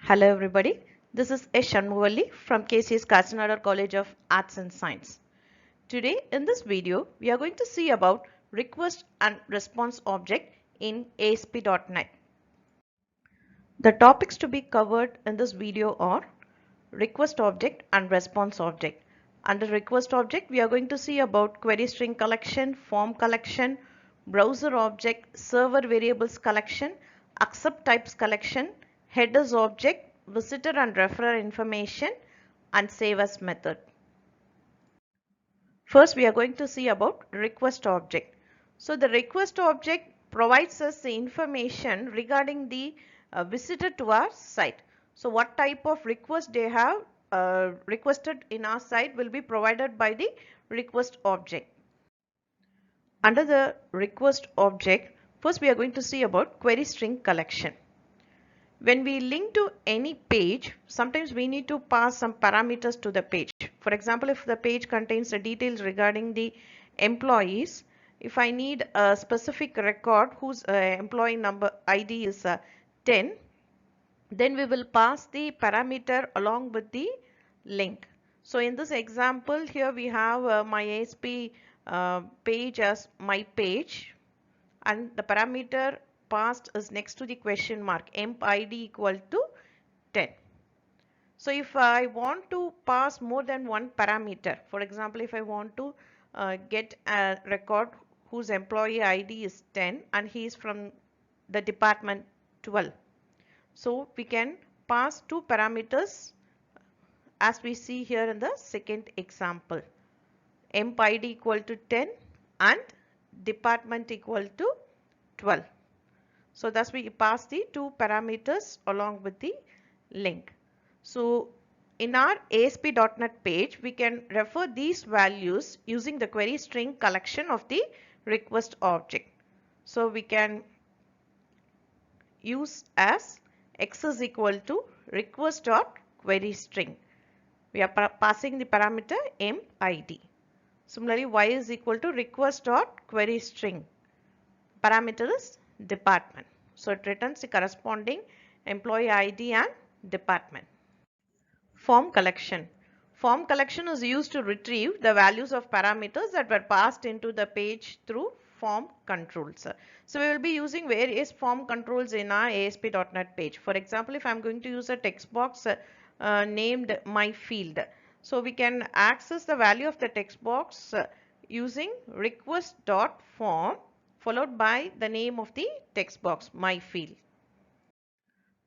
Hello everybody, this is S.Shanmugavalli from KCS Kakinada College of Arts and Science. Today in this video we are going to see about request and response object in ASP.NET. The topics to be covered in this video are request object and response object. Under request object we are going to see about query string collection, form collection, browser object, server variables collection, accept types collection, headers object, visitor and referrer information, and save as method. First we are going to see about request object. So the request object provides us the information regarding the visitor to our site. So what type of request they have requested in our site will be provided by the request object. Under the request object, first we are going to see about query string collection. When we link to any page, sometimes we need to pass some parameters to the page. For example, if the page contains the details regarding the employees, if I need a specific record whose employee number ID is 10, then we will pass the parameter along with the link. So in this example here we have my ASP page as my page, and the parameter passed is next to the question mark, emp id equal to 10. So if I want to pass more than one parameter, for example, if I want to get a record whose employee ID is 10 and he is from the department 12. So we can pass two parameters as we see here in the second example, emp id equal to 10 and department equal to 12. So thus we pass the two parameters along with the link. So in our ASP.NET page, we can refer these values using the query string collection of the request object. So we can use as x is equal to request dot query string. We are passing the parameter emp id. Similarly, y is equal to request dot query string. Parameter is department. So it returns the corresponding employee ID and department. Form collection. Form collection is used to retrieve the values of parameters that were passed into the page through form controls. So we will be using various form controls in our ASP.NET page. For example, if I am going to use a text box named my field, so we can access the value of the text box using request.form followed by the name of the text box, my field.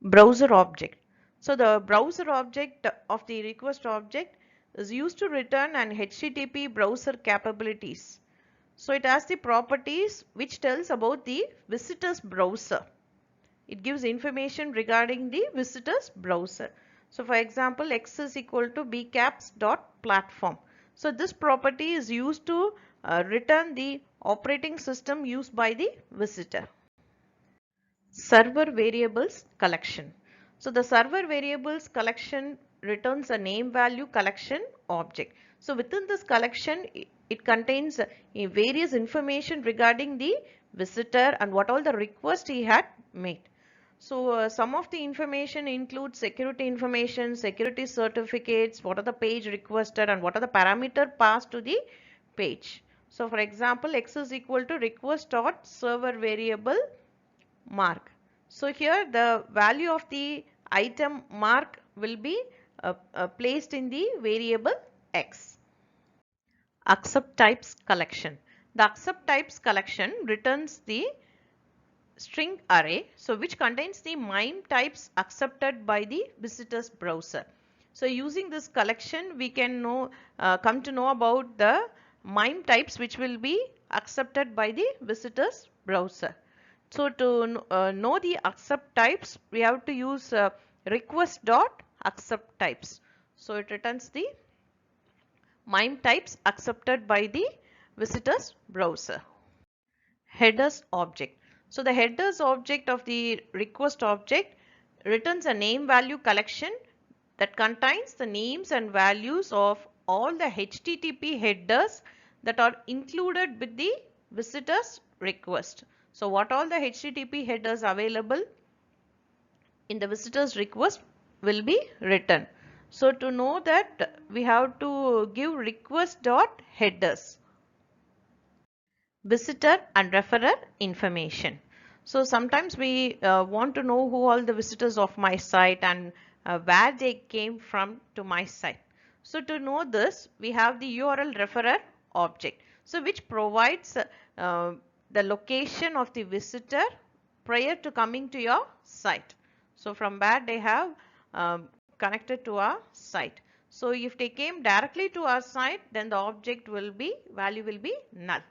Browser object. So the browser object of the request object is used to return an HTTP browser capabilities. So it has the properties which tells about the visitor's browser. It gives information regarding the visitor's browser. So for example, x is equal to bcaps.platform. So this property is used to return the operating system used by the visitor. Server variables collection. So the server variables collection returns a name value collection object. So within this collection, it contains various information regarding the visitor and what all the requests he had made. So some of the information includes security information, security certificates, what are the page requested and what are the parameter passed to the page. So for example, x is equal to request dot server variable mark. So here the value of the item mark will be placed in the variable x. Accept types collection. The accept types collection returns the string array, so which contains the MIME types accepted by the visitor's browser. So using this collection we can come to know about the MIME types which will be accepted by the visitor's browser. So to know the accept types, we have to use request dot accept types. So it returns the MIME types accepted by the visitor's browser. Headers object. So the headers object of the request object returns a name value collection that contains the names and values of all the HTTP headers that are included with the visitor's request. So what all the HTTP headers available in the visitor's request will be written. So to know that, we have to give request dot headers, visitor and referrer information. So sometimes we want to know who all the visitors of my site and where they came from to my site. So to know this, we have the URL referrer object. So which provides the location of the visitor prior to coming to your site. So from where they have connected to our site. So if they came directly to our site, then the object will be, value will be null.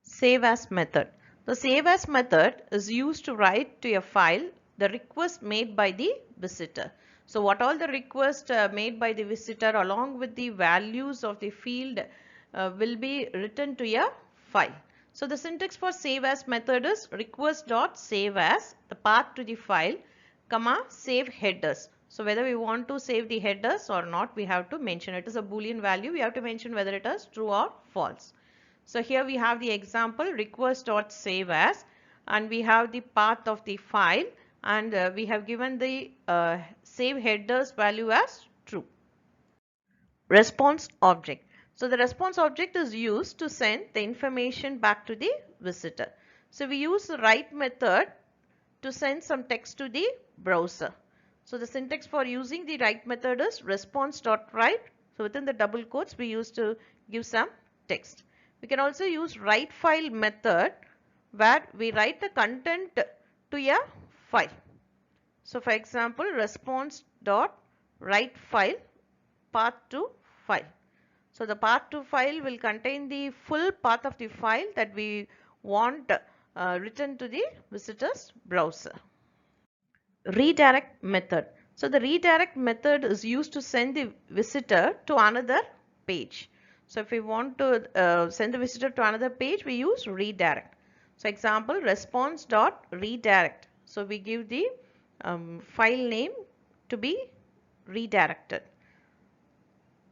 Save as method. The save as method is used to write to a file the request made by the visitor. So what all the requests made by the visitor along with the values of the field will be written to a file. So the syntax for save as method is request dot save as, the path to the file, comma save headers. So whether we want to save the headers or not, we have to mention. It is a boolean value. We have to mention whether it is true or false. So here we have the example request.save as, and we have the path of the file, and we have given the save headers value as true. Response object. So the response object is used to send the information back to the visitor. So we use the write method to send some text to the browser. So the syntax for using the write method is response.write. So within the double quotes we used to give some text. We can also use write file method where we write the content to a file. So for example, response.write file path to file. So the path to file will contain the full path of the file that we want written to the visitor's browser. Redirect method. So the redirect method is used to send the visitor to another page. So if we want to send the visitor to another page, we use redirect. So example, response.redirect. So we give the file name to be redirected.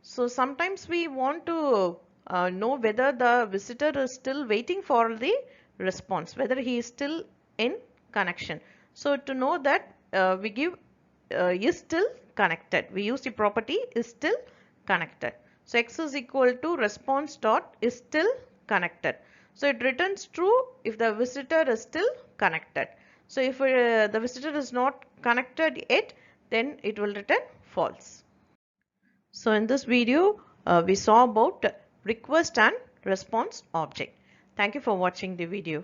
So sometimes we want to know whether the visitor is still waiting for the response, whether he is still in connection. So to know that, we give is still connected. We use the property is still connected. So x is equal to response dot is still connected. So it returns true if the visitor is still connected. So if the visitor is not connected yet, then it will return false. So in this video, we saw about request and response object. Thank you for watching the video.